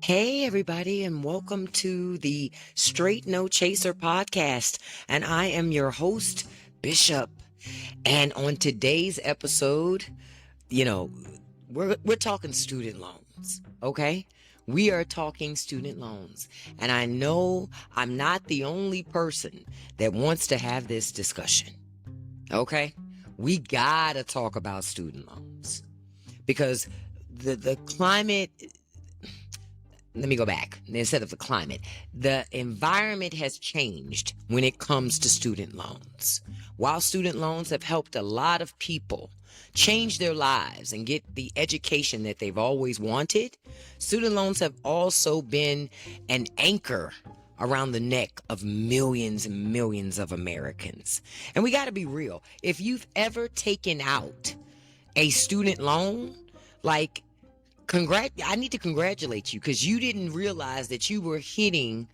Hey, everybody, and welcome to the Straight No Chaser podcast. And I am your host, Bishop. And on today's episode, you know, we're talking student loans, okay? We are talking student loans. And I know I'm not the only person that wants to have this discussion, okay? We gotta talk about student loans because the climate, let me go back. Instead of the climate, the environment has changed when it comes to student loans. While student loans have helped a lot of people change their lives and get the education that they've always wanted, student loans have also been an anchor around the neck of millions and millions of Americans. And we got to be real. If you've ever taken out a student loan, like, I need to congratulate you because you didn't realize that you were hitting.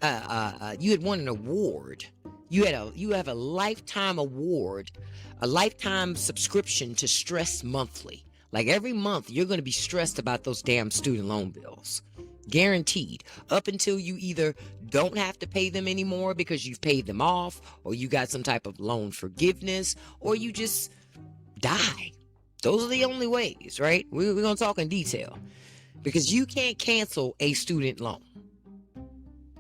You had won an award. You have a lifetime award, a lifetime subscription to Stress Monthly. Like every month, you're going to be stressed about those damn student loan bills. Guaranteed. Up until you either don't have to pay them anymore because you've paid them off, or you got some type of loan forgiveness, or you just die. Those are the only ways, right? We're going to talk in detail because you can't cancel a student loan.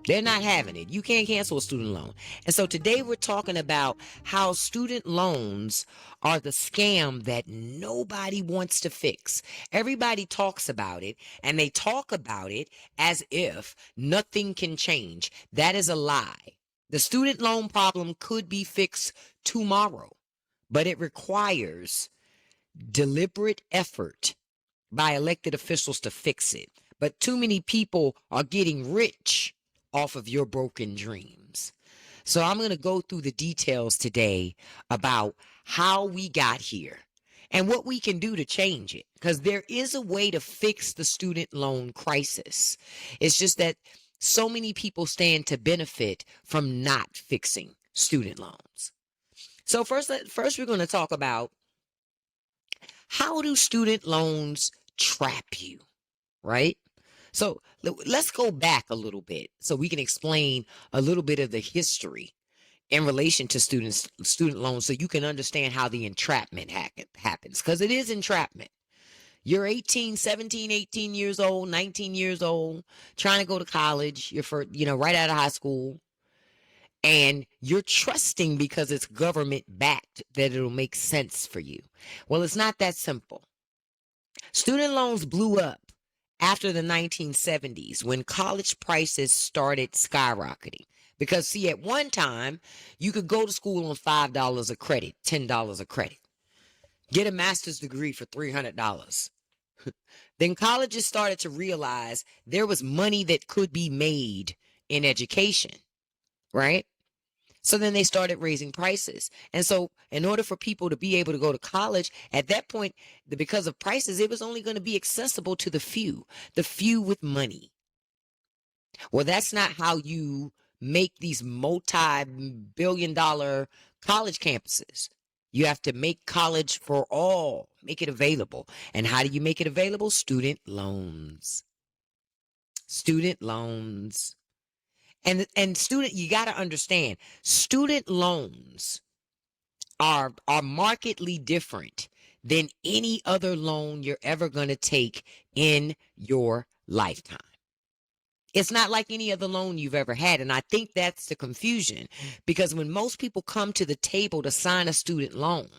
They're not having it. You can't cancel a student loan. And so today we're talking about how student loans are the scam that nobody wants to fix. Everybody talks about it, and they talk about it as if nothing can change. That is a lie. The student loan problem could be fixed tomorrow, but it requires deliberate effort by elected officials to fix it. But too many people are getting rich off of your broken dreams. So I'm going to go through the details today about how we got here and what we can do to change it. Because there is a way to fix the student loan crisis. It's just that so many people stand to benefit from not fixing student loans. So first we're going to talk about, how do student loans trap you, right? So let's go back a little bit so we can explain a little bit of the history in relation to student loans so you can understand how the entrapment happens, because it is entrapment. You're 18, 17, 18 years old, 19 years old, trying to go to college. You're right out of high school. And you're trusting because it's government backed that it'll make sense for you. Well, it's not that simple. Student loans blew up after the 1970s when college prices started skyrocketing. Because, see, at one time, you could go to school on $5 a credit, $10 a credit, get a master's degree for $300. Then colleges started to realize there was money that could be made in education, right? So then they started raising prices. And so in order for people to be able to go to college at that point, because of prices, it was only going to be accessible to the few with money. Well, that's not how you make these multi-billion-dollar college campuses. You have to make college for all, make it available. And how do you make it available? Student loans. Student loans. And you got to understand, student loans are markedly different than any other loan you're ever going to take in your lifetime. It's not like any other loan you've ever had. And I think that's the confusion, because when most people come to the table to sign a student loan,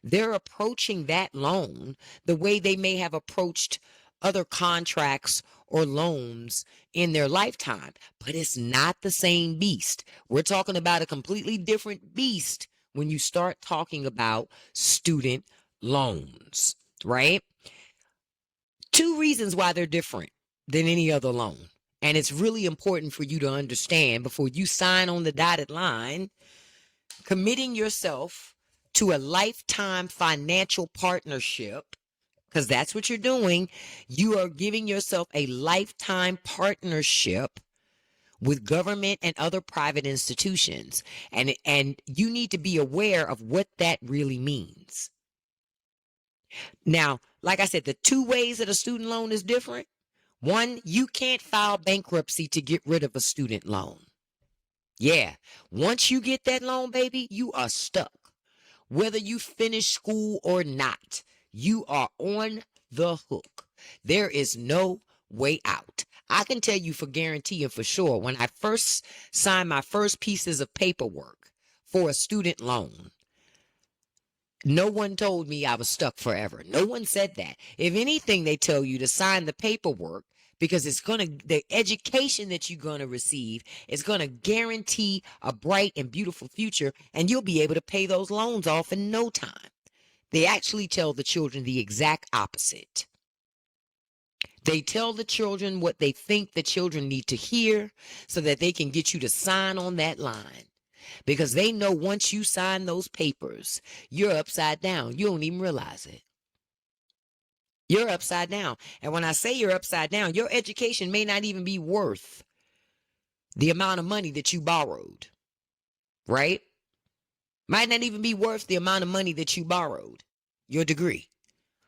they're approaching that loan the way they may have approached other contracts or loans in their lifetime. But it's not the same beast. We're talking about a completely different beast when you start talking about student loans, right? Two reasons why they're different than any other loan. And it's really important for you to understand before you sign on the dotted line, committing yourself to a lifetime financial partnership, because that's what you're doing. You are giving yourself a lifetime partnership with government and other private institutions. And you need to be aware of what that really means. Now, like I said, the two ways that a student loan is different. One, you can't file bankruptcy to get rid of a student loan. Yeah, once you get that loan, baby, you are stuck. Whether you finish school or not, you are on the hook. There is no way out. I can tell you for guarantee and for sure, when I first signed my first pieces of paperwork for a student loan, no one told me I was stuck forever. No one said that. If anything, they tell you to sign the paperwork because the education that you're going to receive is going to guarantee a bright and beautiful future, and you'll be able to pay those loans off in no time. They actually tell the children the exact opposite. They tell the children what they think the children need to hear so that they can get you to sign on that line. Because they know once you sign those papers, you're upside down. You don't even realize it. You're upside down. And when I say you're upside down, your education may not even be worth the amount of money that you borrowed, right? Might not even be worth the amount of money that you borrowed, your degree.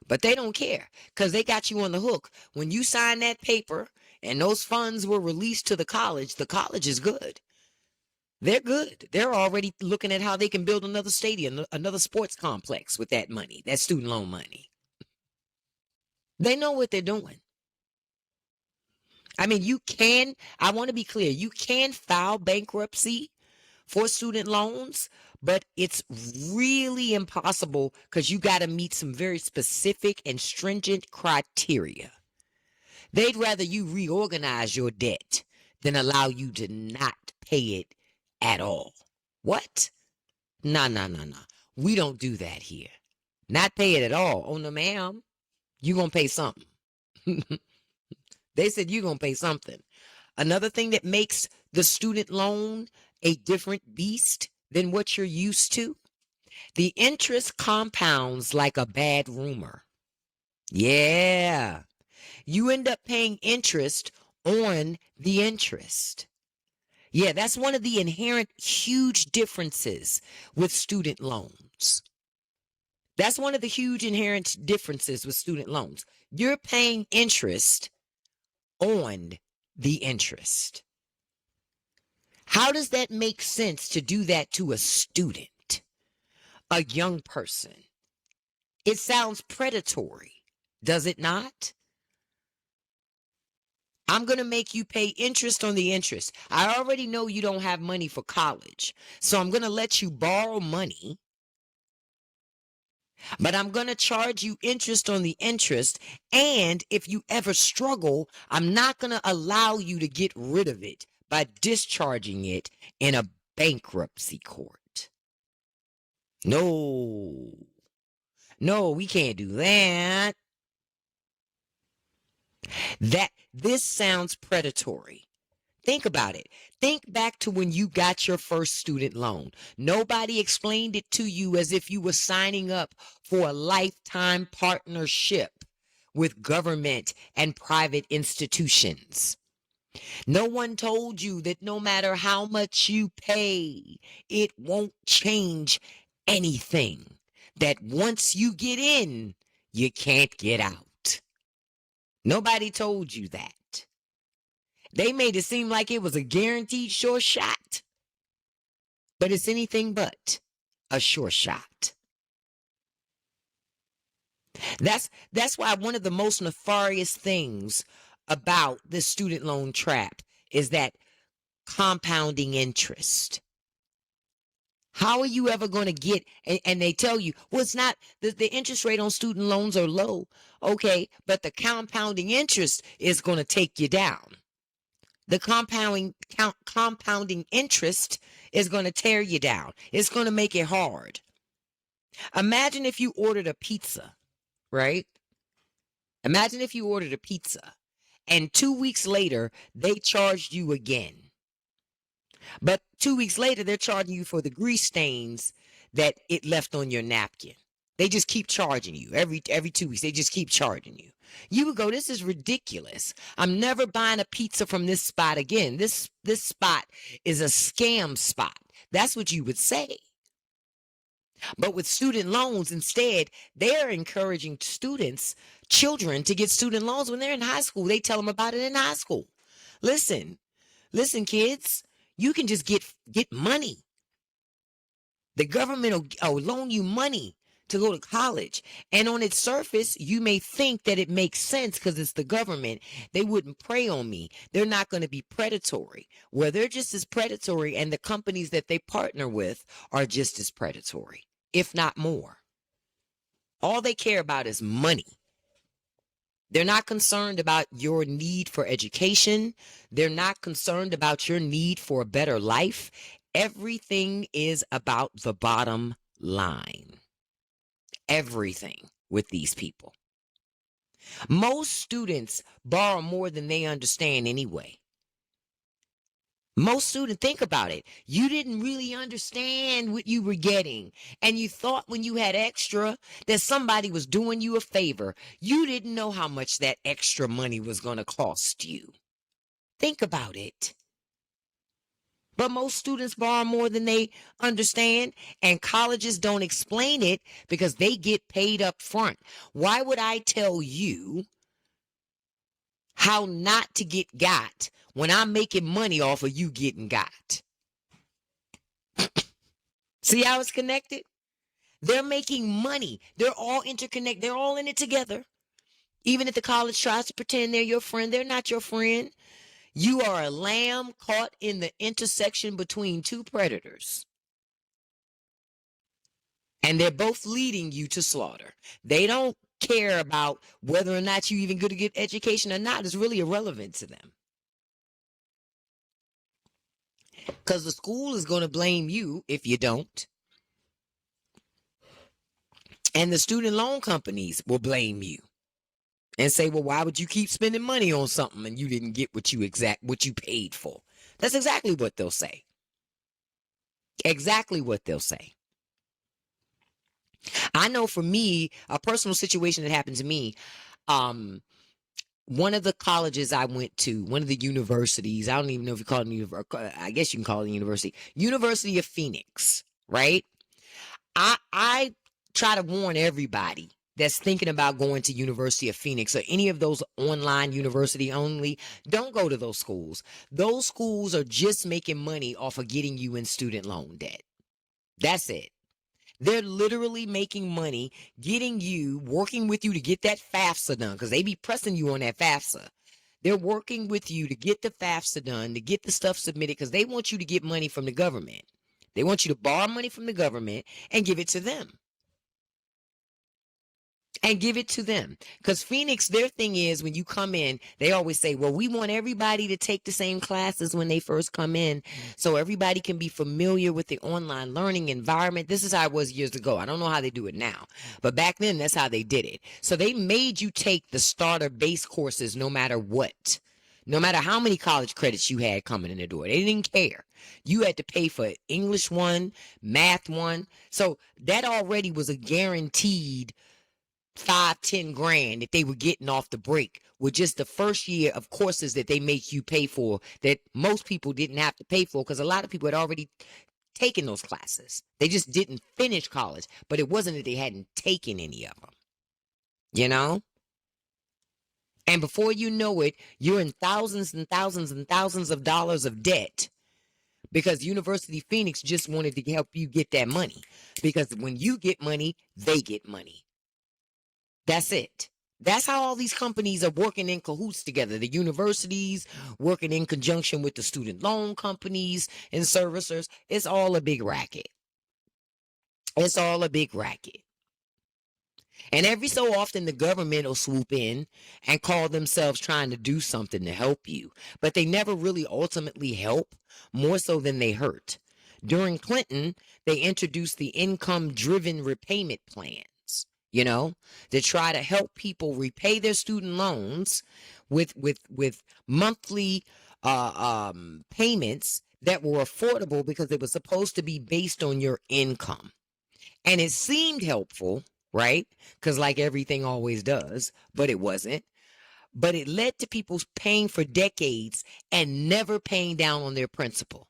But they don't care because they got you on the hook. When you sign that paper and those funds were released to the college is good. They're good. They're already looking at how they can build another stadium, another sports complex with that money, that student loan money. They know what they're doing. I mean, I want to be clear, you can file bankruptcy for student loans, but it's really impossible because you got to meet some very specific and stringent criteria. They'd rather you reorganize your debt than allow you to not pay it at all. What? No. We don't do that here. Not pay it at all. Oh, no, ma'am. You're going to pay something. They said you're going to pay something. Another thing that makes the student loan a different beast than what you're used to, the interest compounds like a bad rumor. Yeah. You end up paying interest on the interest. Yeah, that's one of the inherent huge differences with student loans. That's one of the huge inherent differences with student loans. You're paying interest on the interest. How does that make sense to do that to a student, a young person? It sounds predatory, does it not? I'm going to make you pay interest on the interest. I already know you don't have money for college, so I'm going to let you borrow money, but I'm going to charge you interest on the interest. And if you ever struggle, I'm not going to allow you to get rid of it by discharging it in a bankruptcy court. No, we can't do that. This sounds predatory. Think about it. Think back to when you got your first student loan. Nobody explained it to you as if you were signing up for a lifetime partnership with government and private institutions. No one told you that no matter how much you pay, it won't change anything. That once you get in, you can't get out. Nobody told you that. They made it seem like it was a guaranteed sure shot. But it's anything but a sure shot. That's why one of the most nefarious things about the student loan trap is that compounding interest. How are you ever going to get, and they tell you, well, it's not, the interest rate on student loans are low. Okay, but the compounding interest is going to take you down. The compounding interest is going to tear you down. It's going to make it hard. Imagine if you ordered a pizza, right? Imagine if you ordered a pizza and 2 weeks later, they charged you again. But 2 weeks later, they're charging you for the grease stains that it left on your napkin. They just keep charging you every 2 weeks. They just keep charging you. You would go, this is ridiculous. I'm never buying a pizza from this spot again. This spot is a scam spot. That's what you would say. But with student loans, instead, they're encouraging children to get student loans when they're in high school. They tell them about it in high school. Listen, listen, kids, you can just get money. The government will loan you money to go to college. And on its surface, you may think that it makes sense because it's the government. They wouldn't prey on me. They're not going to be predatory. Well, they're just as predatory, and the companies that they partner with are just as predatory, if not more. All they care about is money. They're not concerned about your need for education. They're not concerned about your need for a better life. Everything is about the bottom line. Everything with these people. Most students borrow more than they understand anyway. Most students, think about it. You didn't really understand what you were getting. And you thought when you had extra that somebody was doing you a favor. You didn't know how much that extra money was going to cost you. Think about it. But most students borrow more than they understand, and colleges don't explain it because they get paid up front. Why would I tell you how not to get got when I'm making money off of you getting got? See how it's connected? They're making money. They're all interconnected. They're all in it together. Even if the college tries to pretend they're your friend, they're not your friend. You are a lamb caught in the intersection between two predators. And they're both leading you to slaughter. They don't care about whether or not you even going to get education or not. It's really irrelevant to them. Because the school is going to blame you if you don't. And the student loan companies will blame you and say, well, why would you keep spending money on something and you didn't get what you paid for? That's exactly what they'll say. Exactly what they'll say. I know for me, a personal situation that happened to me, one of the colleges I went to, one of the universities, I don't even know if you call it a university, I guess you can call it a university, University of Phoenix, right? I try to warn everybody that's thinking about going to University of Phoenix or any of those online university only, don't go to those schools. Those schools are just making money off of getting you in student loan debt. That's it. They're literally making money, working with you to get that FAFSA done, because they be pressing you on that FAFSA. They're working with you to get the FAFSA done, to get the stuff submitted, because they want you to get money from the government. They want you to borrow money from the government and give it to them. Because Phoenix, their thing is when you come in, they always say, well, we want everybody to take the same classes when they first come in so everybody can be familiar with the online learning environment. This is how it was years ago. I don't know how they do it now, but back then that's how they did it. So they made you take the starter base courses no matter what. No matter how many college credits you had coming in the door. They didn't care. You had to pay for English 1, Math 1. So that already was a guaranteed 5-10 grand that they were getting off the break with just the first year of courses that they make you pay for, that most people didn't have to pay for because a lot of people had already taken those classes. They just didn't finish college, but it wasn't that they hadn't taken any of them, you know? And before you know it, you're in thousands and thousands and thousands of dollars of debt because University of Phoenix just wanted to help you get that money, because when you get money, they get money. That's it. That's how all these companies are working in cahoots together. The universities working in conjunction with the student loan companies and servicers. It's all a big racket. It's all a big racket. And every so often, the government will swoop in and call themselves trying to do something to help you. But they never really ultimately help, more so than they hurt. During Clinton, they introduced the income-driven repayment plan, to try to help people repay their student loans with monthly payments that were affordable because it was supposed to be based on your income. And it seemed helpful, right? Because like everything always does, but it wasn't. But it led to people paying for decades and never paying down on their principal.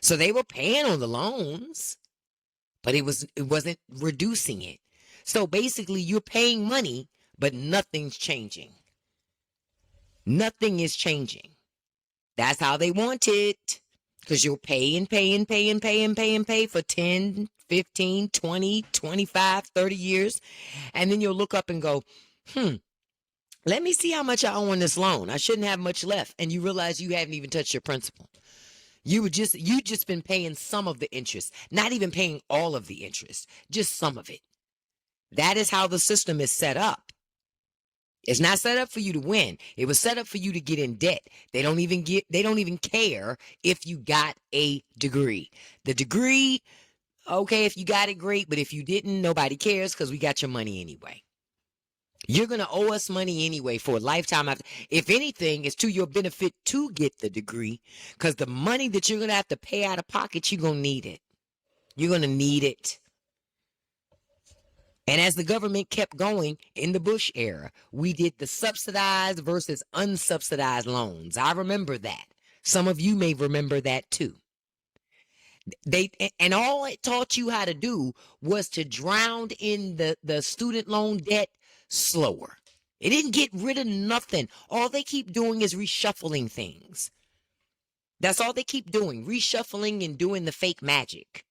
So they were paying on the loans, but it wasn't reducing it. So basically you're paying money, but nothing's changing. Nothing is changing. That's how they want it. Because you'll pay and pay and pay and pay and pay and pay for 10, 15, 20, 25, 30 years. And then you'll look up and go, let me see how much I owe on this loan. I shouldn't have much left. And you realize you haven't even touched your principal. You just been paying some of the interest, not even paying all of the interest, just some of it. That is how the system is set up. It's not set up for you to win. It was set up for you to get in debt. They don't even care if you got a degree. The degree, okay, if you got it, great. But if you didn't, nobody cares because we got your money anyway. You're going to owe us money anyway for a lifetime. If anything, it's to your benefit to get the degree because the money that you're going to have to pay out of pocket, you're going to need it. You're going to need it. And as the government kept going in the Bush era, we did the subsidized versus unsubsidized loans. I remember that. Some of you may remember that too. And all it taught you how to do was to drown in the student loan debt slower. It didn't get rid of nothing. All they keep doing is reshuffling things. That's all they keep doing, reshuffling and doing the fake magic.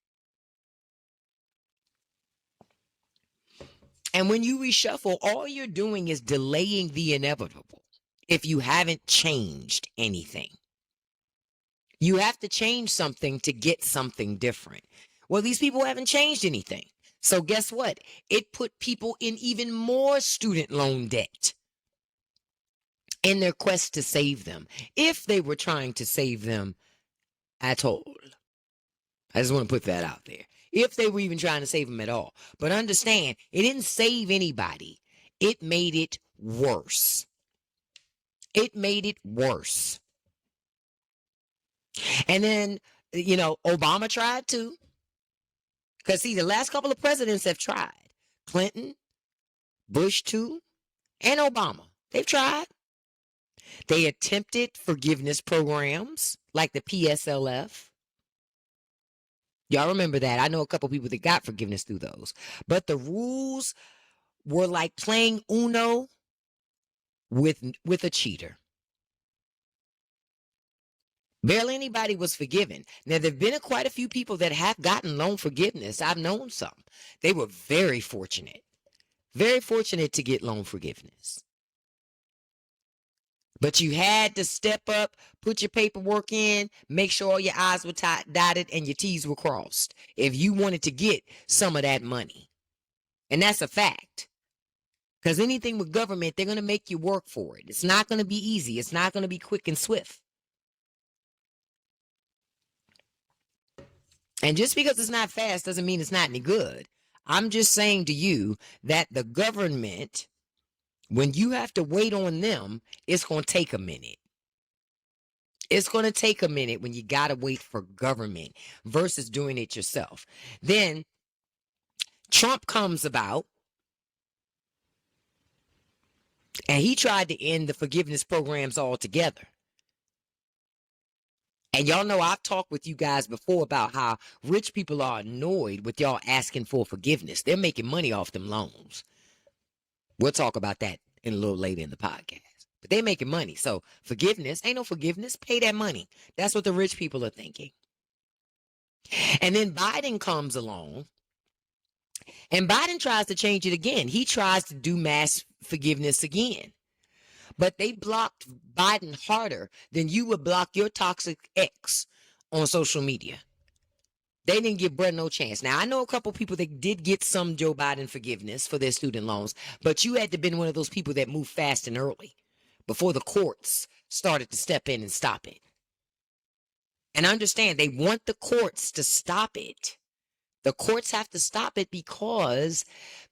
And when you reshuffle, all you're doing is delaying the inevitable if you haven't changed anything. You have to change something to get something different. Well, these people haven't changed anything. So guess what? It put people in even more student loan debt in their quest to save them, if they were trying to save them at all. I just want to put that out there. If they were even trying to save them at all. But understand, it didn't save anybody. It made it worse. It made it worse. And then, Obama tried to. Because, see, the last couple of presidents have tried. Clinton, Bush too, and Obama. They've tried. They attempted forgiveness programs like the PSLF. Y'all remember that. I know a couple people that got forgiveness through those. But the rules were like playing Uno with a cheater. Barely anybody was forgiven. Now, there have been quite a few people that have gotten loan forgiveness. I've known some. They were very fortunate to get loan forgiveness. But you had to step up, put your paperwork in, make sure all your I's were dotted and your T's were crossed if you wanted to get some of that money. And that's a fact. Because anything with government, they're going to make you work for it. It's not going to be easy. It's not going to be quick and swift. And just because it's not fast doesn't mean it's not any good. I'm just saying to you that the government, when you have to wait on them, it's going to take a minute. It's going to take a minute when you got to wait for government versus doing it yourself. Then Trump comes about and he tried to end the forgiveness programs altogether. And y'all know I've talked with you guys before about how rich people are annoyed with y'all asking for forgiveness. They're making money off them loans. We'll talk about that a little later in the podcast. But they're making money. So forgiveness, ain't no forgiveness. Pay that money. That's what the rich people are thinking. And then Biden comes along. And Biden tries to change it again. He tries to do mass forgiveness again. But they blocked Biden harder than you would block your toxic ex on social media. They didn't give Brett no chance. Now, I know a couple people that did get some Joe Biden forgiveness for their student loans, but you had to been one of those people that moved fast and early before the courts started to step in and stop it. And understand, they want the courts to stop it. The courts have to stop it because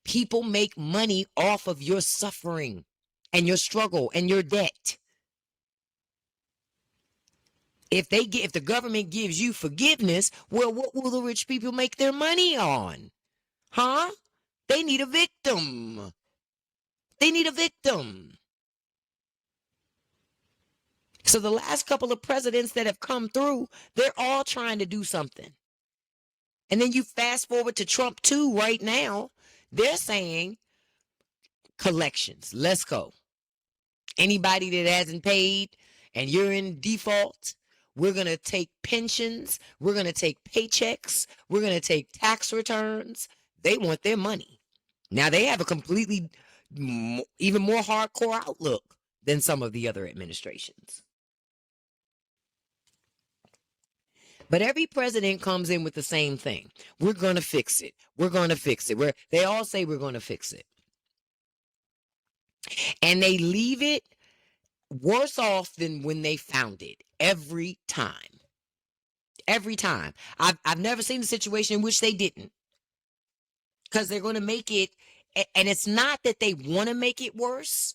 people make money off of your suffering and your struggle and your debt. If the government gives you forgiveness, well, what will the rich people make their money on? Huh? They need a victim. They need a victim. So the last couple of presidents that have come through, they're all trying to do something. And then you fast forward to Trump 2 right now. They're saying collections. Let's go. Anybody that hasn't paid and you're in default, we're going to take pensions. We're going to take paychecks. We're going to take tax returns. They want their money. Now, they have a completely even more hardcore outlook than some of the other administrations. But every president comes in with the same thing. We're going to fix it. We're going to fix it. They all say we're going to fix it. And they leave it worse off than when they found it every time. Every time. I've never seen a situation in which they didn't. Because they're going to make it, and it's not that they want to make it worse.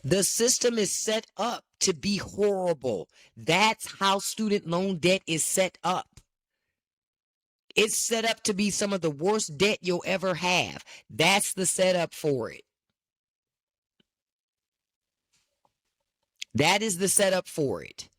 The system is set up to be horrible. That's how student loan debt is set up. It's set up to be some of the worst debt you'll ever have. That's the setup for it. That is the setup for it.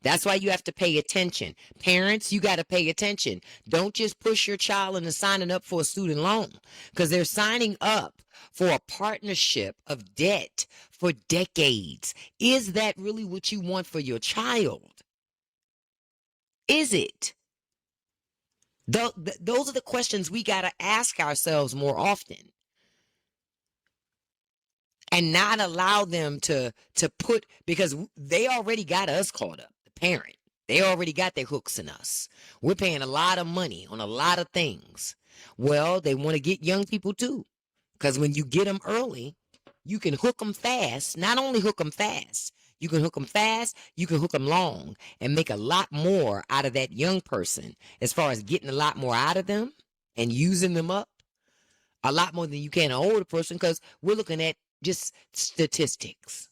That's why you have to pay attention. Parents, you got to pay attention. Don't just push your child into signing up for a student loan, because they're signing up for a partnership of debt for decades. Is that really what you want for your child? Is it? Those are the questions we got to ask ourselves more often. And not allow them to put, because they already got us caught up, the parent. They already got their hooks in us. We're paying a lot of money on a lot of things. Well, they want to get young people too. Because when you get them early, you can hook them fast. Not only hook them fast, you can hook them fast, you can hook them long and make a lot more out of that young person as far as getting a lot more out of them and using them up. A lot more than you can an older person, because we're looking at just statistics.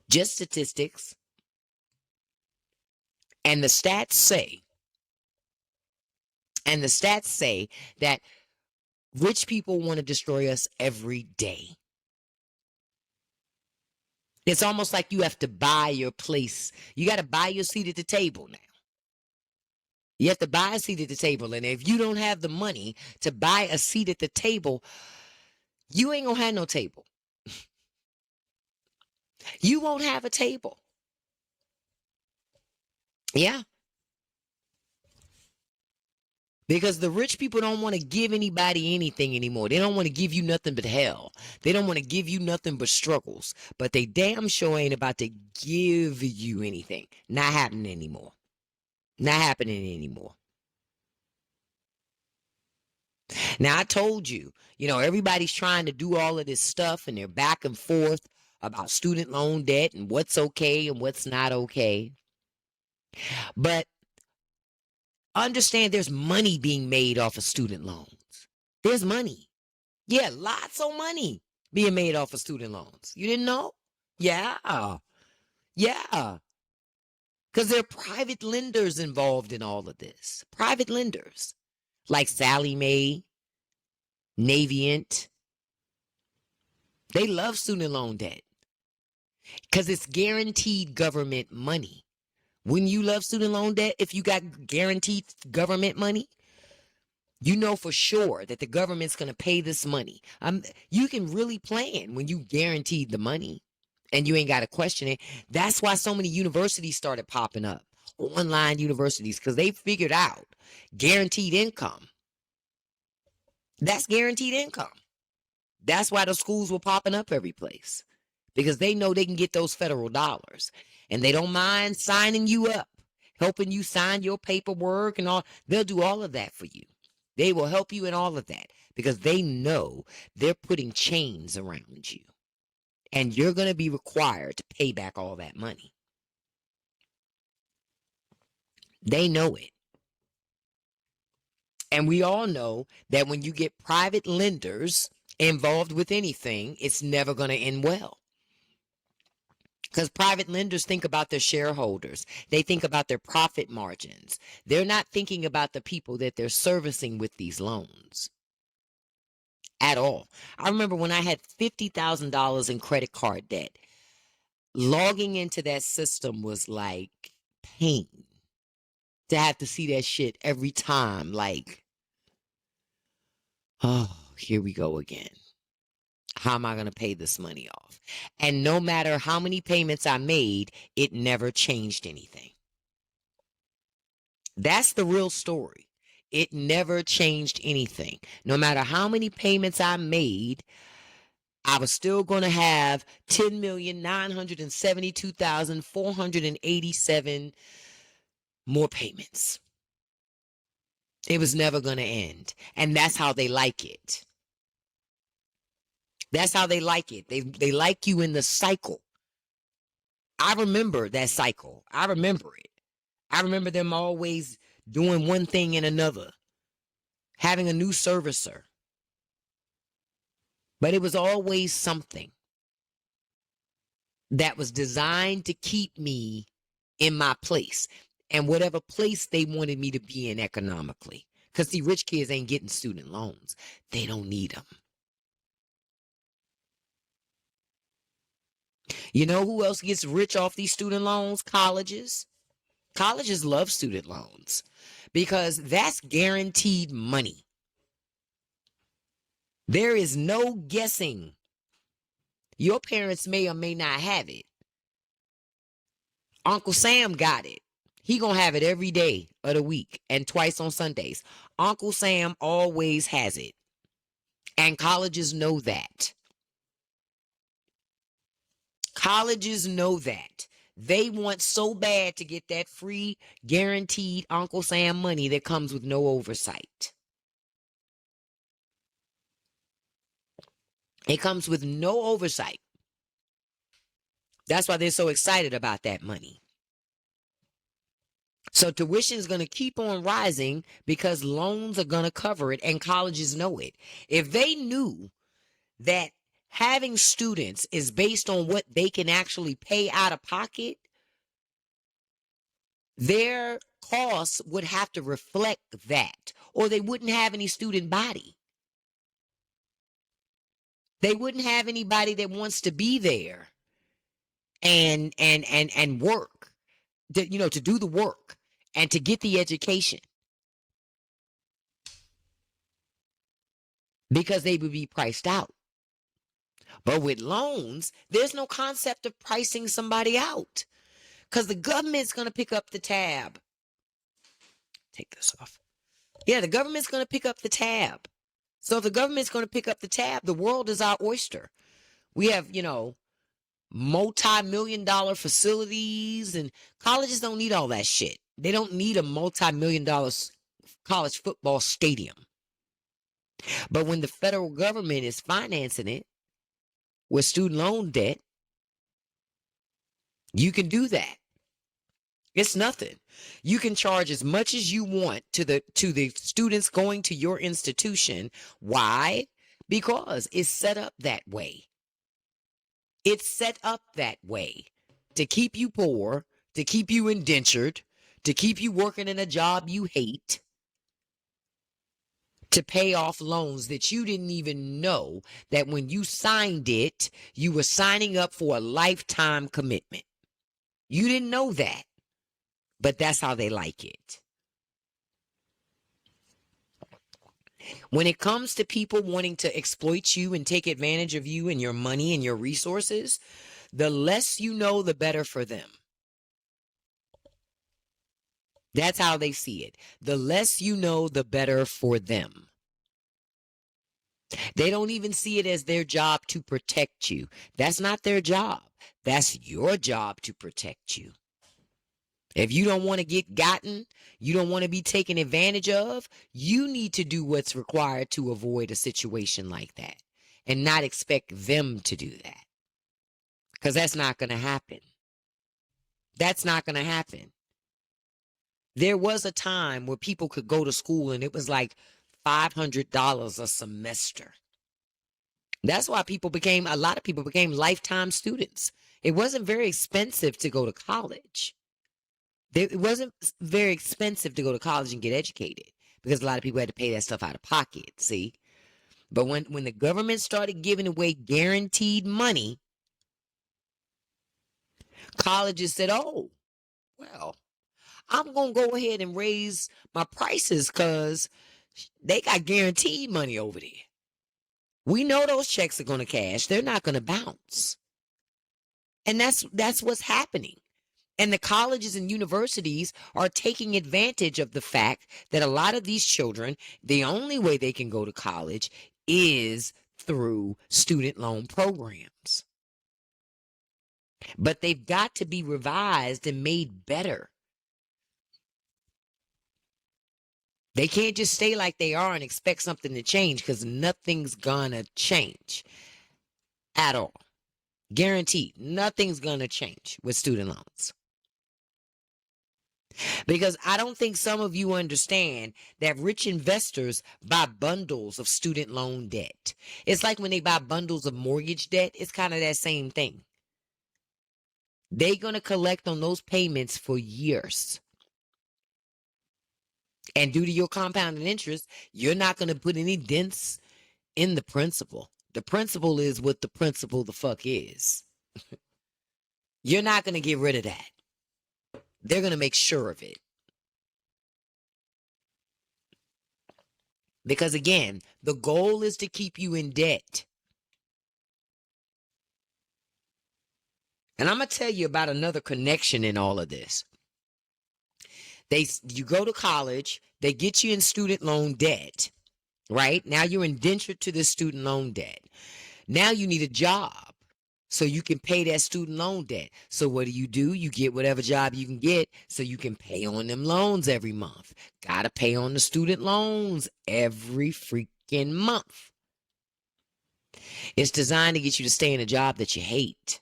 Just statistics. And the stats say that rich people want to destroy us every day. It's almost like you have to buy your place. You got to buy your seat at the table now. You have to buy a seat at the table. And if you don't have the money to buy a seat at the table, you ain't going to have no table. You won't have a table. Yeah. Because the rich people don't want to give anybody anything anymore. They don't want to give you nothing but hell. They don't want to give you nothing but struggles. But they damn sure ain't about to give you anything. Not happening anymore. Not happening anymore. Now, I told you, everybody's trying to do all of this stuff, and they're back and forth about student loan debt and what's okay and what's not okay. But understand there's money being made off of student loans. There's money. Yeah, lots of money being made off of student loans. You didn't know? Yeah. Yeah. Because there are private lenders involved in all of this. Private lenders like Sallie Mae, Navient. They love student loan debt because it's guaranteed government money. Wouldn't you love student loan debt if you got guaranteed government money? You know for sure that the government's going to pay this money. You can really plan when you guaranteed the money and you ain't got to question it. That's why so many universities started popping up, online universities, because they figured out guaranteed income. That's guaranteed income. That's why the schools were popping up every place, because they know they can get those federal dollars, and they don't mind signing you up, helping you sign your paperwork and all. They'll do all of that for you. They will help you in all of that because they know they're putting chains around you, and you're going to be required to pay back all that money. They know it. And we all know that when you get private lenders involved with anything, it's never going to end well. Because private lenders think about their shareholders. They think about their profit margins. They're not thinking about the people that they're servicing with these loans at all. I remember when I had $50,000 in credit card debt, logging into that system was like pain. to have to see that shit every time. Like, oh, here we go again. How am I going to pay this money off? And no matter how many payments I made, it never changed anything. That's the real story. It never changed anything. No matter how many payments I made, I was still going to have 10,972,487 more payments. It was never going to end. And that's how they like it. That's how they like it. They like you in the cycle. I remember that cycle. I remember it. I remember them always doing one thing and another, having a new servicer. But it was always something that was designed to keep me in my place and whatever place they wanted me to be in economically. Because see, rich kids ain't getting student loans. They don't need them. You know who else gets rich off these student loans? Colleges. Colleges love student loans because that's guaranteed money. There is no guessing. Your parents may or may not have it. Uncle Sam got it. He gonna have it every day of the week and twice on Sundays. Uncle Sam always has it. And colleges know that. Colleges know that. They want so bad to get that free, guaranteed Uncle Sam money that comes with no oversight. It comes with no oversight. That's why they're so excited about that money. So tuition is going to keep on rising because loans are going to cover it and colleges know it. If they knew that having students is based on what they can actually pay out of pocket, their costs would have to reflect that, or they wouldn't have any student body. They wouldn't have anybody that wants to be there and work, to do the work and to get the education, because they would be priced out. But with loans, there's no concept of pricing somebody out because the government's going to pick up the tab. Take this off. Yeah, the government's going to pick up the tab. So if the government's going to pick up the tab, the world is our oyster. We have, multi-million-dollar facilities, and colleges don't need all that shit. They don't need a multi-million-dollar college football stadium. But when the federal government is financing it with student loan debt, you can do that. It's nothing. You can charge as much as you want to the students going to your institution. Why? Because it's set up that way. It's set up that way to keep you poor, to keep you indentured, to keep you working in a job you hate, to pay off loans that you didn't even know that when you signed it, you were signing up for a lifetime commitment. You didn't know that, but that's how they like it. When it comes to people wanting to exploit you and take advantage of you and your money and your resources, the less you know, the better for them. That's how they see it. The less you know, the better for them. They don't even see it as their job to protect you. That's not their job. That's your job to protect you. If you don't want to get gotten, you don't want to be taken advantage of, you need to do what's required to avoid a situation like that and not expect them to do that. Because that's not going to happen. That's not going to happen. There was a time where people could go to school and it was like $500 a semester. That's why a lot of people became lifetime students. It wasn't very expensive to go to college. It wasn't very expensive to go to college and get educated because a lot of people had to pay that stuff out of pocket, see? But when the government started giving away guaranteed money, colleges said, oh, well, I'm going to go ahead and raise my prices because they got guaranteed money over there. We know those checks are going to cash. They're not going to bounce. And that's what's happening. And the colleges and universities are taking advantage of the fact that a lot of these children, the only way they can go to college is through student loan programs. But they've got to be revised and made better. They can't just stay like they are and expect something to change, because nothing's gonna change at all. Guaranteed, nothing's gonna change with student loans. Because I don't think some of you understand that rich investors buy bundles of student loan debt. It's like when they buy bundles of mortgage debt, it's kind of that same thing. They're going to collect on those payments for years. And due to your compounded interest, you're not going to put any dents in the principal. The principal is what the principal the fuck is. You're not going to get rid of that. They're going to make sure of it. Because again, the goal is to keep you in debt. And I'm going to tell you about another connection in all of this. You go to college, they get you in student loan debt, right? Now you're indentured to this student loan debt. Now you need a job so you can pay that student loan debt. So what do? You get whatever job you can get so you can pay on them loans every month. Got to pay on the student loans every freaking month. It's designed to get you to stay in a job that you hate.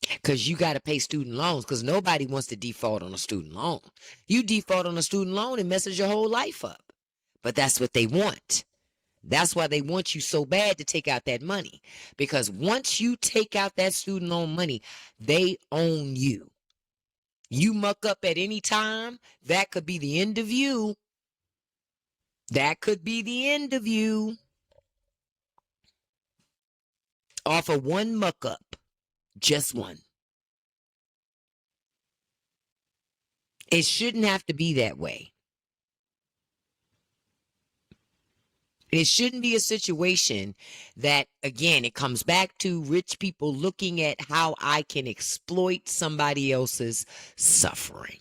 Because you got to pay student loans, because nobody wants to default on a student loan. You default on a student loan, it messes your whole life up. But that's what they want. That's why they want you so bad to take out that money. Because once you take out that student loan money, they own you. You muck up at any time, that could be the end of you. That could be the end of you. Off of one muck up. Just one. It shouldn't have to be that way. It shouldn't be a situation that, again, it comes back to rich people looking at how I can exploit somebody else's suffering.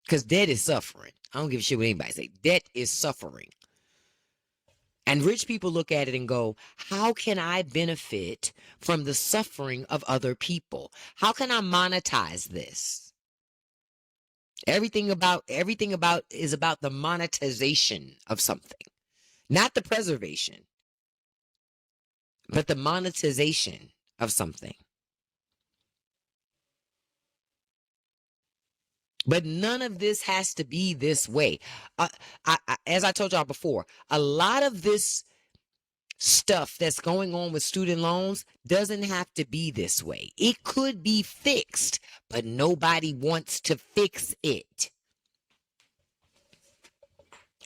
Because debt is suffering. I don't give a shit what anybody say. Debt is suffering. And rich people look at it and go, how can I benefit from the suffering of other people? How can I monetize this? Everything about is about the monetization of something. Not the preservation, but the monetization of something. But none of this has to be this way. As I told y'all before, a lot of this stuff that's going on with student loans doesn't have to be this way. It could be fixed, but nobody wants to fix it.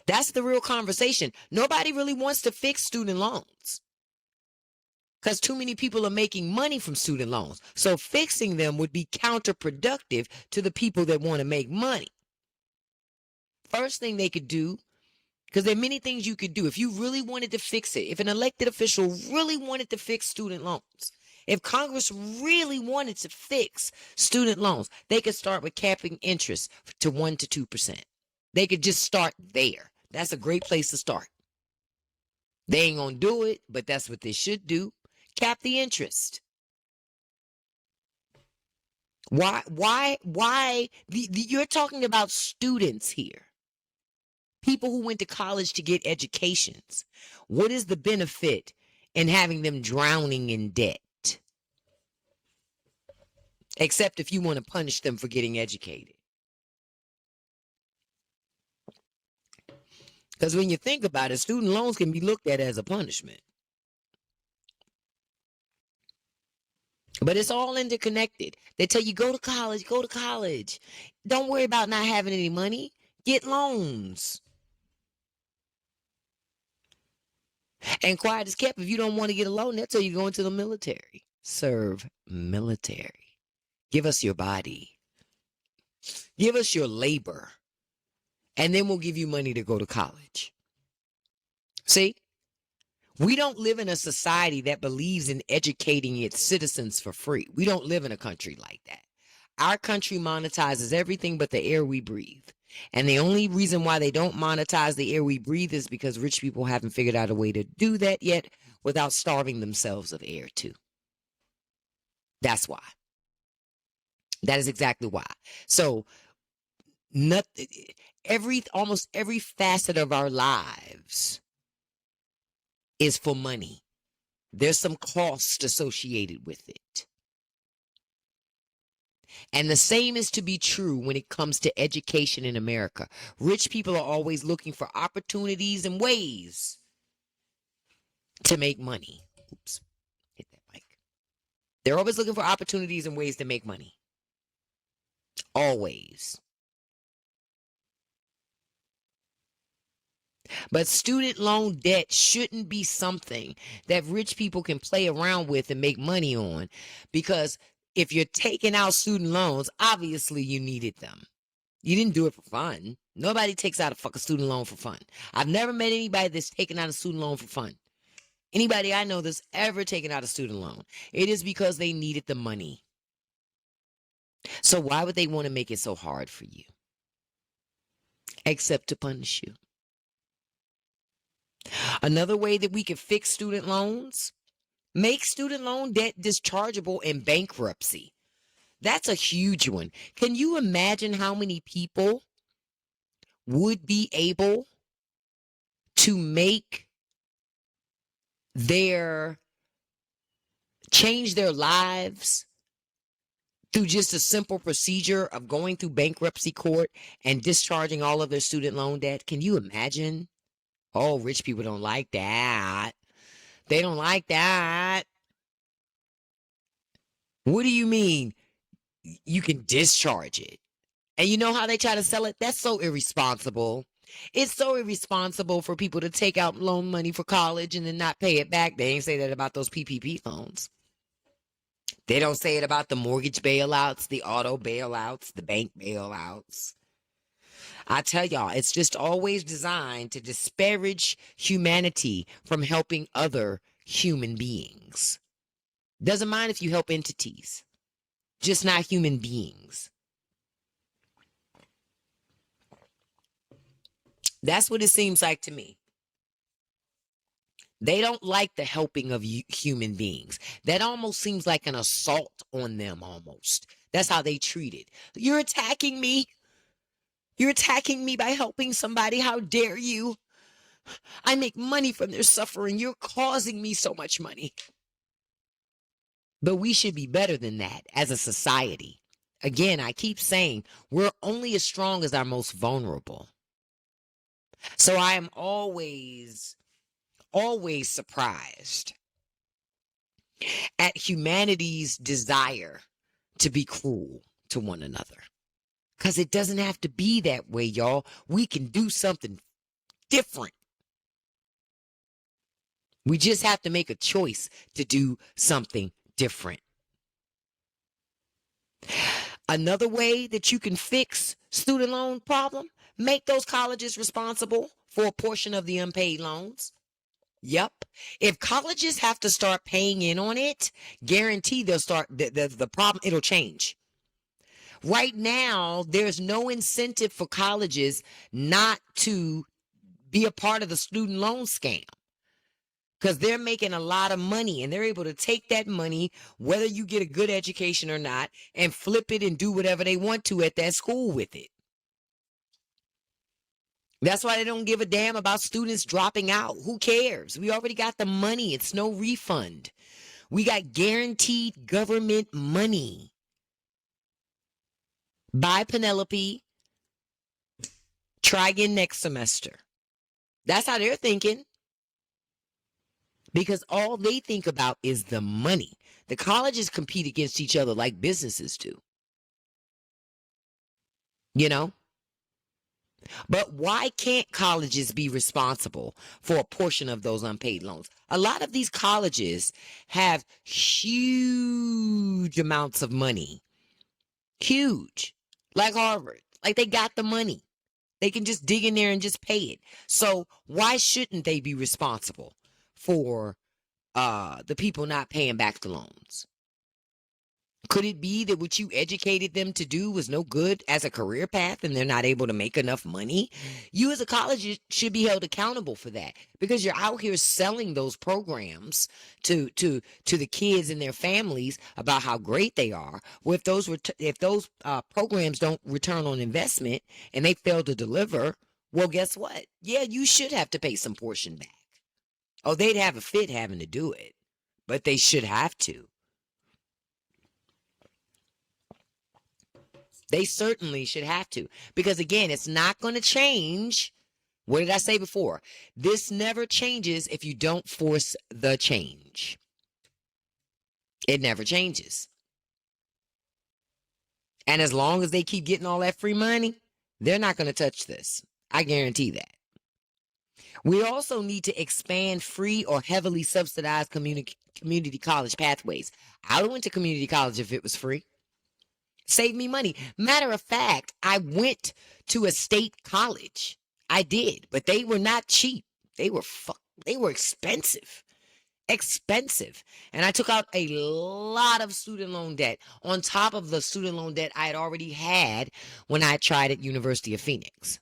That's the real conversation. Nobody really wants to fix student loans because too many people are making money from student loans. So fixing them would be counterproductive to the people that want to make money. First thing they could do, because there are many things you could do if you really wanted to fix it. If an elected official really wanted to fix student loans, if Congress really wanted to fix student loans, they could start with capping interest to 1% to 2%. They could just start there. That's a great place to start. They ain't gonna do it, but that's what they should do. Cap the interest. Why? You're talking about students here. People who went to college to get educations. What is the benefit in having them drowning in debt? Except if you want to punish them for getting educated. Because when you think about it, student loans can be looked at as a punishment. But it's all interconnected. They tell you, go to college, go to college. Don't worry about not having any money. Get loans. And quiet is kept. If you don't want to get a loan, they'll tell you go into the military. Serve military. Give us your body. Give us your labor, and then we'll give you money to go to college. See? We don't live in a society that believes in educating its citizens for free. We don't live in a country like that. Our country monetizes everything but the air we breathe. And the only reason why they don't monetize the air we breathe is because rich people haven't figured out a way to do that yet without starving themselves of air too. That's why. That is exactly why. So almost every facet of our lives is for money. There's some cost associated with it. And the same is to be true when it comes to education in America. Rich people are always looking for opportunities and ways to make money. Oops, hit that mic. They're always looking for opportunities and ways to make money. Always. But student loan debt shouldn't be something that rich people can play around with and make money on, because if you're taking out student loans, obviously you needed them. You didn't do it for fun. Nobody takes out a fucking student loan for fun. I've never met anybody that's taken out a student loan for fun. Anybody I know that's ever taken out a student loan, it is because they needed the money. So why would they want to make it so hard for you? Except to punish you. Another way that we could fix student loans: make student loan debt dischargeable in bankruptcy. That's a huge one. Can you imagine how many people would be able to change their lives through just a simple procedure of going through bankruptcy court and discharging all of their student loan debt? Can you imagine? Oh, rich people don't like that. They don't like that. What do you mean you can discharge it? And you know how they try to sell it? That's so irresponsible. It's so irresponsible for people to take out loan money for college and then not pay it back. They ain't say that about those PPP loans. They don't say it about the mortgage bailouts, the auto bailouts, the bank bailouts. I tell y'all, it's just always designed to disparage humanity from helping other human beings. Doesn't mind if you help entities, just not human beings. That's what it seems like to me. They don't like the helping of human beings. That almost seems like an assault on them almost. That's how they treat it. You're attacking me. You're attacking me by helping somebody. How dare you? I make money from their suffering. You're causing me so much money. But we should be better than that as a society. Again, I keep saying we're only as strong as our most vulnerable. So I am always surprised at humanity's desire to be cruel to one another. Because it doesn't have to be that way, y'all. We can do something different. We just have to make a choice to do something different. Another way that you can fix student loan problem: make those colleges responsible for a portion of the unpaid loans. Yep. If colleges have to start paying in on it, guarantee they'll start the problem. It'll change. Right now, there's no incentive for colleges not to be a part of the student loan scam, because they're making a lot of money and they're able to take that money, whether you get a good education or not, and flip it and do whatever they want to at that school with it. That's why they don't give a damn about students dropping out. Who cares? We already got the money. It's no refund. We got guaranteed government money. Bye, Penelope. Try again next semester. That's how they're thinking. Because all they think about is the money. The colleges compete against each other like businesses do. You know? But why can't colleges be responsible for a portion of those unpaid loans? A lot of these colleges have huge amounts of money. Huge. like Harvard. Like they got the money. They can just dig in there and just pay it. So why shouldn't they be responsible for the people not paying back the loans? Could it be that what you educated them to do was no good as a career path and they're not able to make enough money? You as a college should be held accountable for that because you're out here selling those programs to the kids and their families about how great they are. Well, if those programs don't return on investment and they fail to deliver, well, guess what? Yeah, you should have to pay some portion back. Oh, they'd have a fit having to do it, but they should have to. They certainly should have to. Because again, it's not going to change. What did I say before? This never changes if you don't force the change. It never changes. And as long as they keep getting all that free money, they're not going to touch this. I guarantee that. We also need to expand free or heavily subsidized community college pathways. I went to community college if it was free. Save me money. Matter of fact, I went to a state college. I did, but they were not cheap. They were expensive. Expensive. And I took out a lot of student loan debt on top of the student loan debt I had already had when I tried at University of Phoenix.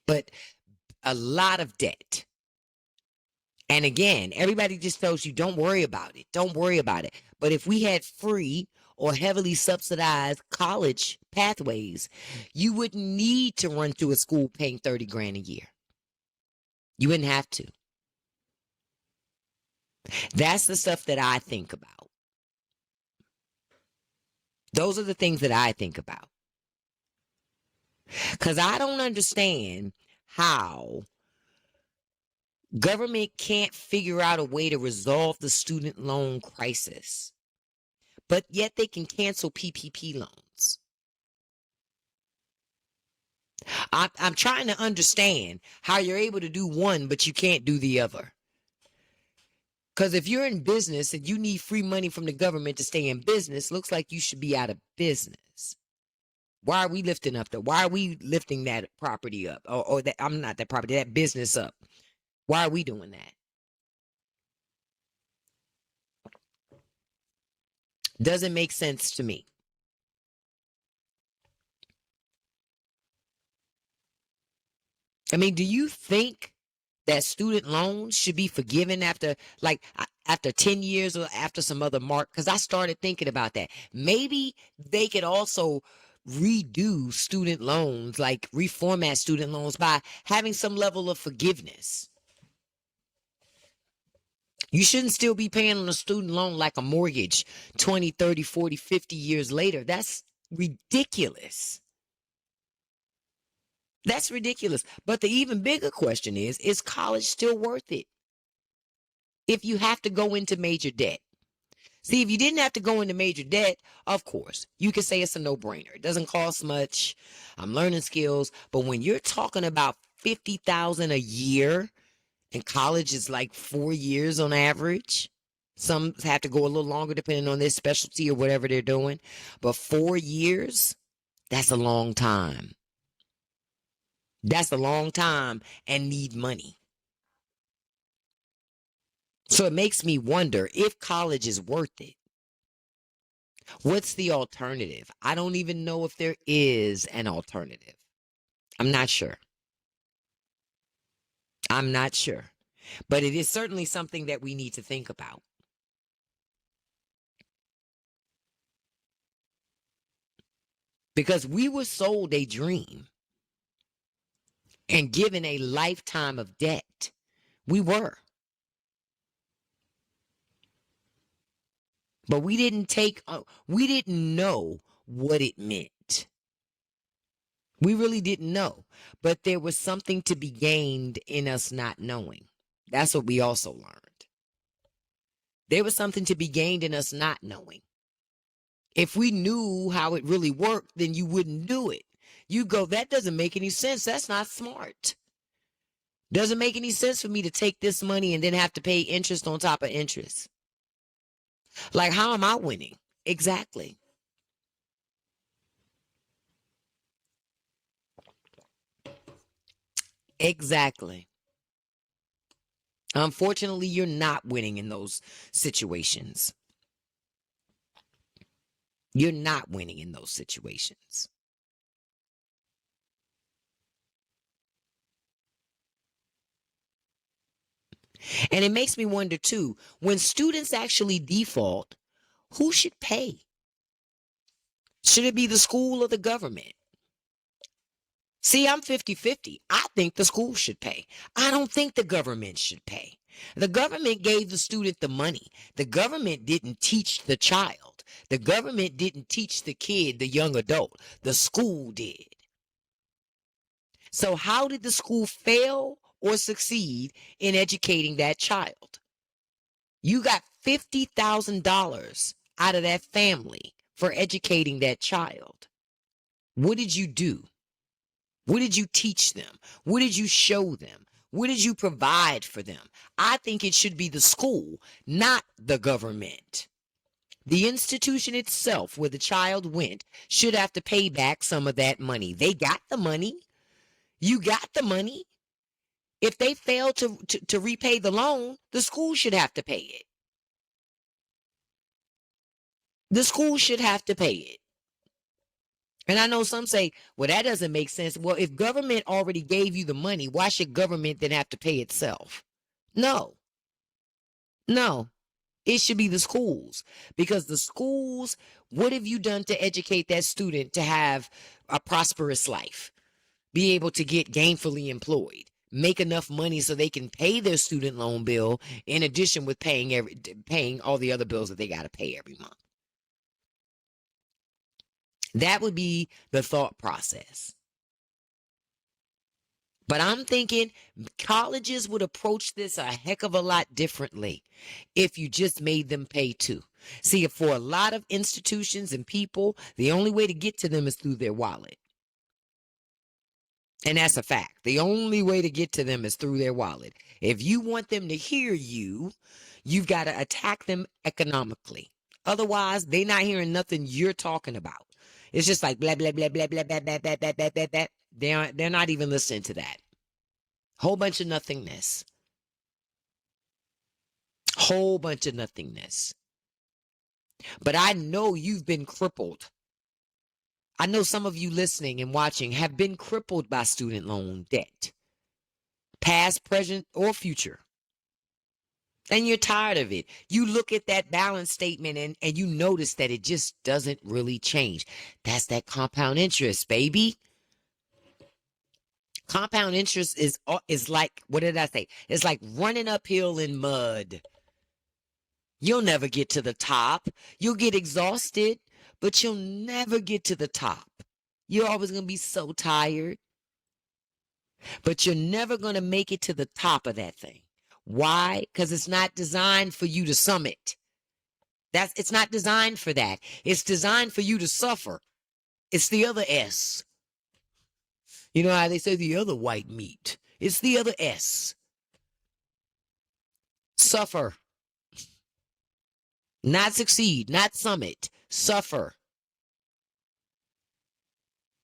But a lot of debt. And again, everybody just tells you, don't worry about it. Don't worry about it. But if we had free or heavily subsidized college pathways, you wouldn't need to run to a school paying 30 grand a year. You wouldn't have to. That's the stuff that I think about. Those are the things that I think about. Because I don't understand how government can't figure out a way to resolve the student loan crisis, but yet they can cancel PPP loans. I'm trying to understand how you're able to do one, but you can't do the other. Because if you're in business and you need free money from the government to stay in business, looks like you should be out of business. Why are we lifting that property up? Or that, I'm not that property, that business up. Why are we doing that? Doesn't make sense to me. I mean, do you think that student loans should be forgiven after 10 years or after some other mark? Because I started thinking about that. Maybe they could also redo student loans, like reformat student loans by having some level of forgiveness. You shouldn't still be paying on a student loan like a mortgage 20, 30, 40, 50 years later. That's ridiculous. That's ridiculous. But the even bigger question is college still worth it? If you have to go into major debt. See, if you didn't have to go into major debt, of course, you could say it's a no-brainer. It doesn't cost much. I'm learning skills. But when you're talking about $50,000 a year, and college is like 4 years on average. Some have to go a little longer depending on their specialty or whatever they're doing. But 4 years, that's a long time. That's a long time and need money. So it makes me wonder if college is worth it. What's the alternative? I don't even know if there is an alternative. I'm not sure. I'm not sure. But it is certainly something that we need to think about. Because we were sold a dream and given a lifetime of debt. We were. But we didn't know what it meant. We really didn't know. But there was something to be gained in us not knowing. That's what we also learned. There was something to be gained in us not knowing. If we knew how it really worked, then you wouldn't do it. You go, that doesn't make any sense. That's not smart. Doesn't make any sense for me to take this money and then have to pay interest on top of interest. Like, how am I winning? Exactly. Exactly. Unfortunately, you're not winning in those situations. You're not winning in those situations. And it makes me wonder too, when students actually default, who should pay? Should it be the school or the government? See, I'm 50-50. I think the school should pay. I don't think the government should pay. The government gave the student the money. The government didn't teach the child. The government didn't teach the kid, the young adult. The school did. So, how did the school fail or succeed in educating that child? You got $50,000 out of that family for educating that child. What did you do? What did you teach them? What did you show them? What did you provide for them? I think it should be the school, not the government. The institution itself where the child went should have to pay back some of that money. They got the money. You got the money. If they fail to repay the loan, the school should have to pay it. The school should have to pay it. And I know some say, well, that doesn't make sense. Well, if government already gave you the money, why should government then have to pay itself? No, no. It should be the schools, because the schools, what have you done to educate that student to have a prosperous life, be able to get gainfully employed, make enough money so they can pay their student loan bill in addition with paying all the other bills that they got to pay every month? That would be the thought process. But I'm thinking colleges would approach this a heck of a lot differently if you just made them pay too. See, for a lot of institutions and people, the only way to get to them is through their wallet. And that's a fact. The only way to get to them is through their wallet. If you want them to hear you, you've got to attack them economically. Otherwise, they're not hearing nothing you're talking about. It's just like blah, blah, blah, blah, blah, blah, blah, blah, blah, blah, blah, blah. They're not even listening to that. Whole bunch of nothingness. Whole bunch of nothingness. But I know you've been crippled. I know some of you listening and watching have been crippled by student loan debt, past, present, or future. And you're tired of it. You look at that balance statement and you notice that it just doesn't really change. That's that compound interest, baby. Compound interest is like, what did I say? It's like running uphill in mud. You'll never get to the top. You'll get exhausted, but you'll never get to the top. You're always going to be so tired, but you're never going to make it to the top of that thing. Why? Because it's not designed for you to summit. It's not designed for that. It's designed for you to suffer. It's the other S. You know how they say the other white meat? It's the other S. Suffer. Not succeed, not summit. Suffer.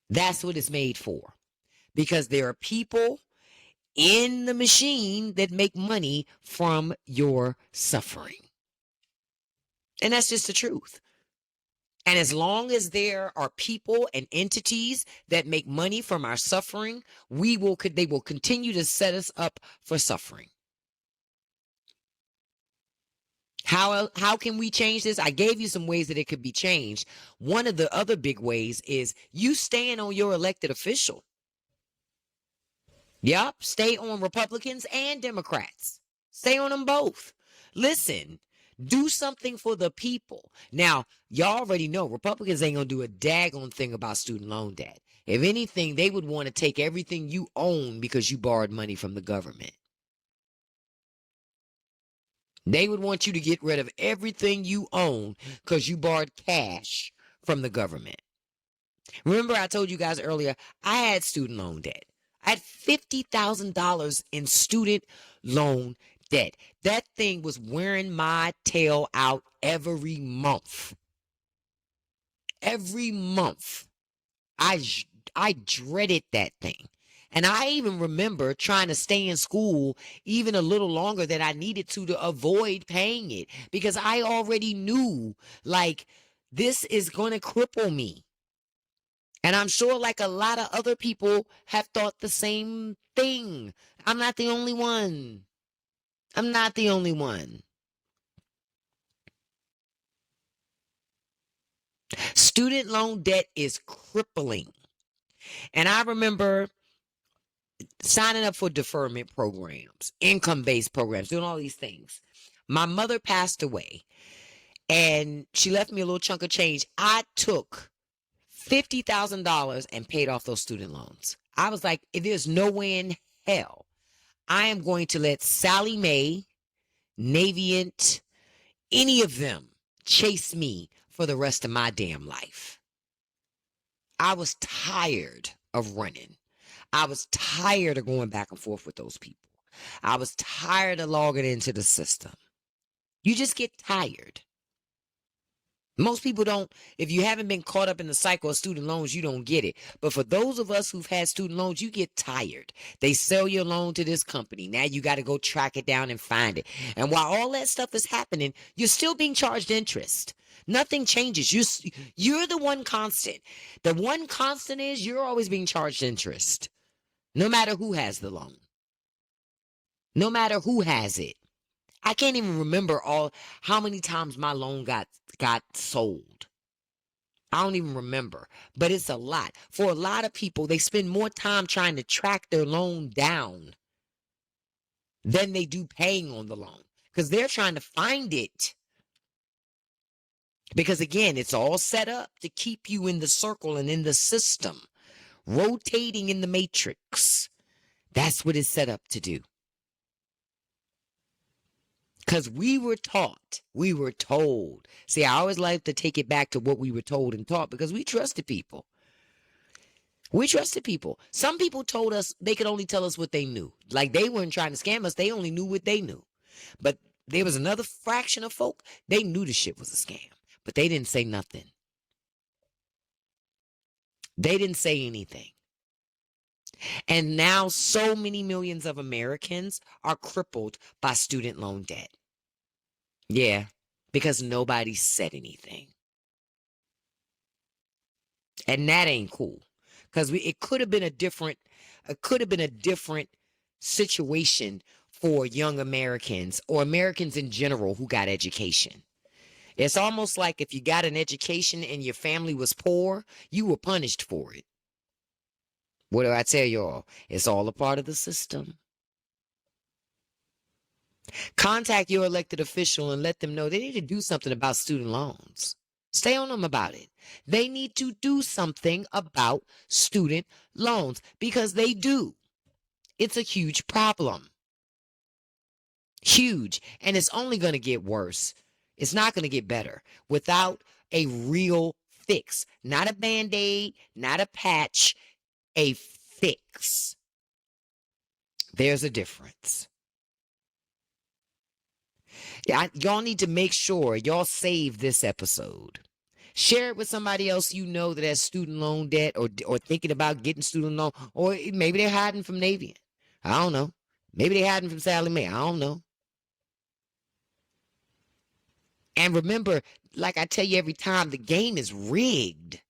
That's what it's made for. Because there are people in the machine that make money from your suffering. And that's just the truth. And as long as there are people and entities that make money from our suffering, they will continue to set us up for suffering. How can we change this? I gave you some ways that it could be changed. One of the other big ways is you staying on your elected official. Yep, stay on Republicans and Democrats. Stay on them both. Listen, do something for the people. Now, y'all already know Republicans ain't going to do a daggone thing about student loan debt. If anything, they would want to take everything you own because you borrowed money from the government. They would want you to get rid of everything you own because you borrowed cash from the government. Remember, I told you guys earlier, I had student loan debt. I had $50,000 in student loan debt. That thing was wearing my tail out every month. Every month. I dreaded that thing. And I even remember trying to stay in school even a little longer than I needed to avoid paying it because I already knew like this is going to cripple me. And I'm sure like a lot of other people have thought the same thing. I'm not the only one. I'm not the only one. Student loan debt is crippling. And I remember signing up for deferment programs, income-based programs, doing all these things. My mother passed away and she left me a little chunk of change. I took $50,000 and paid off those student loans. I was like, there's no way in hell I am going to let Sally Mae, Navient, any of them chase me for the rest of my damn life. I was tired of running. I was tired of going back and forth with those people. I was tired of logging into the system. You just get tired. Most people don't, if you haven't been caught up in the cycle of student loans, you don't get it. But for those of us who've had student loans, you get tired. They sell your loan to this company. Now you got to go track it down and find it. And while all that stuff is happening, you're still being charged interest. Nothing changes. You're the one constant. The one constant is you're always being charged interest. No matter who has the loan. No matter who has it. I can't even remember how many times my loan got sold. I don't even remember, but it's a lot. For a lot of people, they spend more time trying to track their loan down than they do paying on the loan because they're trying to find it. Because again, it's all set up to keep you in the circle and in the system, rotating in the matrix. That's what it's set up to do. Because we were taught, we were told. See, I always like to take it back to what we were told and taught because we trusted people. We trusted people. Some people told us they could only tell us what they knew. Like they weren't trying to scam us. They only knew what they knew. But there was another fraction of folk, they knew the shit was a scam. But they didn't say nothing. They didn't say anything. And now so many millions of Americans are crippled by student loan debt. Yeah, because nobody said anything. And that ain't cool. Because it could have been a different situation for young Americans or Americans in general who got education. It's almost like if you got an education and your family was poor, you were punished for it. What do I tell y'all? It's all a part of the system. Contact your elected official and let them know they need to do something about student loans. Stay on them about it. They need to do something about student loans because they do. It's a huge problem. Huge. And it's only going to get worse. It's not going to get better without a real fix. Not a Band-Aid, not a patch, a fix. There's a difference. Y'all need to make sure y'all save this episode. Share it with somebody else you know that has student loan debt or thinking about getting student loan. Or maybe they're hiding from Navient. I don't know. Maybe they're hiding from Sally Mae. I don't know. And remember, like I tell you every time, the game is rigged.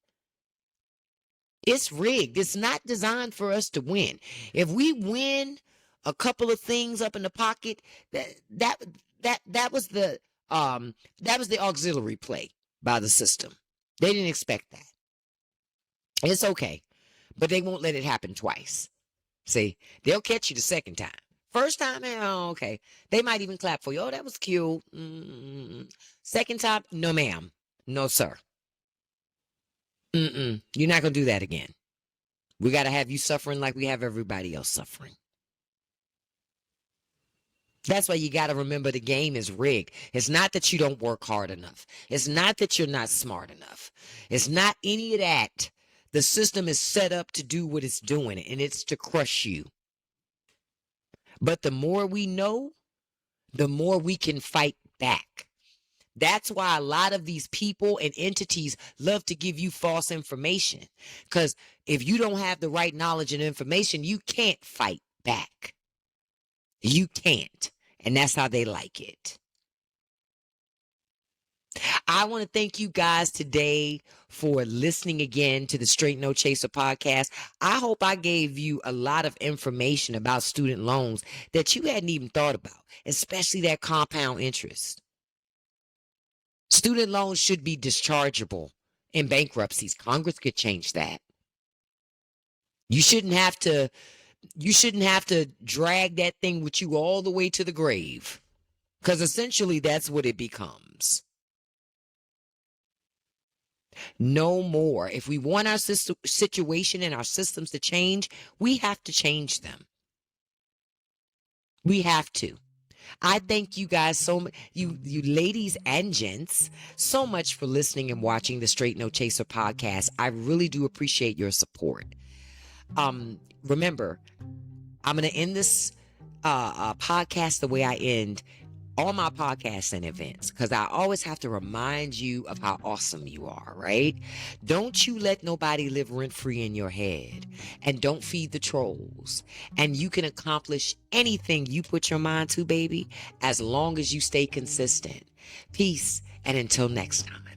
It's rigged. It's not designed for us to win. If we win a couple of things up in the pocket, that was the auxiliary play by the system. They didn't expect that. It's okay, but they won't let it happen twice. See, they'll catch you the second time. First time, oh, okay. They might even clap for you. Oh, that was cute. Second time, no, ma'am. No, sir. You're not going to do that again. We got to have you suffering like we have everybody else suffering. That's why you got to remember the game is rigged. It's not that you don't work hard enough. It's not that you're not smart enough. It's not any of that. The system is set up to do what it's doing, and it's to crush you. But the more we know, the more we can fight back. That's why a lot of these people and entities love to give you false information. Because if you don't have the right knowledge and information, you can't fight back. You can't. And that's how they like it. I want to thank you guys today for listening again to the Straight No Chaser podcast. I hope I gave you a lot of information about student loans that you hadn't even thought about, especially that compound interest. Student loans should be dischargeable in bankruptcies. Congress could change that. You shouldn't have to drag that thing with you all the way to the grave, because essentially that's what it becomes. No more. If we want our situation and our systems to change, we have to change them. We have to. I thank you guys so much, you ladies and gents, so much for listening and watching the Straight No Chaser podcast. I really do appreciate your support. Remember, I'm going to end this podcast the way I end all my podcasts and events, because I always have to remind you of how awesome you are, right? Don't you let nobody live rent-free in your head, and don't feed the trolls. And you can accomplish anything you put your mind to, baby, as long as you stay consistent. Peace, and until next time.